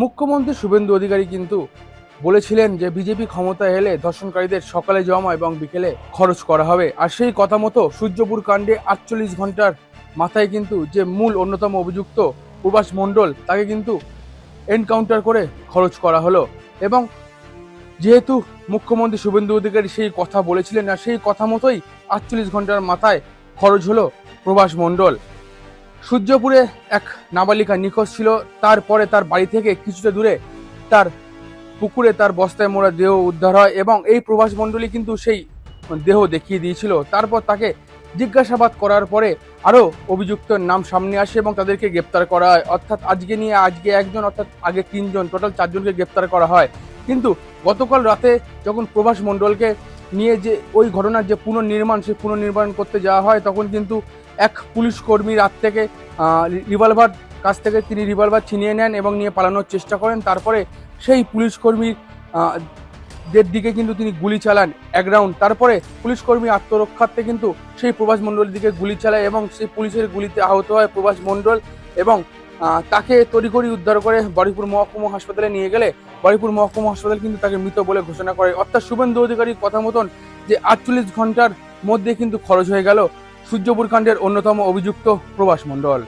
মুখ্যমন্ত্রী শুভেন্দু অধিকারী কিন্তু বলেছিলেন যে বিজেপি ক্ষমতায় এলে ধর্ষণকারীদের সকালে জমা এবং বিকেলে খরচ করা হবে। আর সেই কথা মতো সূর্যপুর কাণ্ডে 48 ঘন্টার মাথায় কিন্তু যে মূল অন্যতম অভিযুক্ত প্রভাস মণ্ডল তাকে কিন্তু এনকাউন্টার করে খরচ করা হলো। এবং যেহেতু মুখ্যমন্ত্রী শুভেন্দু অধিকারী সেই কথা বলেছিলেন, আর সেই কথা মতোই 48 ঘন্টার মাথায় খরচ হলো প্রভাস মণ্ডল। সূর্যপুরে এক নাবালিকা নিখোঁজ ছিল, তারপরে তার বাড়ি থেকে কিছুটা দূরে তার পুকুরে তার বস্তায় মোড়া দেহ উদ্ধার হয় এবং এই প্রভাস মণ্ডলী কিন্তু সেই দেহ দেখিয়ে দিয়েছিল। তারপর তাকে জিজ্ঞাসাবাদ করার পরে আরো অভিযুক্তের নাম সামনে আসে এবং তাদেরকে গ্রেপ্তার করা হয়। অর্থাৎ আজকে একজন, অর্থাৎ আগে তিনজন, টোটাল চারজনকে গ্রেপ্তার করা হয়। কিন্তু গতকাল রাতে যখন প্রভাস মণ্ডলকে নিয়ে যে ওই ঘটনার যে পুনর্নির্মাণ, সেই পুনর্নির্মাণ করতে যাওয়া হয়, তখন কিন্তু এক পুলিশ কর্মী রাত থেকে রিভলভার কাছ থেকে তিনি রিভলভার ছিনিয়ে নেন এবং নিয়ে পালানোর চেষ্টা করেন। তারপরে সেই পুলিশ কর্মীর দের দিকে কিন্তু তিনি গুলি চালান এক রাউন্ড। তারপরে পুলিশ কর্মী আত্মরক্ষার্থে কিন্তু সেই প্রভাস মণ্ডলের দিকে গুলি চালায় এবং সেই পুলিশের গুলিতে আহত হয় প্রভাস মণ্ডল। এবং তাকে তড়িঘড়ি উদ্ধার করে বারুইপুর মহকুমা হাসপাতালে নিয়ে গেলে বারুইপুর মহকুমা হাসপাতাল কিন্তু তাকে মৃত বলে ঘোষণা করে। অর্থাৎ শুভেন্দু অধিকারীর কথা মতন যে 48 ঘন্টার মধ্যে কিন্তু খরচ হয়ে গেল সূর্যপুর কাণ্ডের অন্যতম অভিযুক্ত প্রভাস মণ্ডল।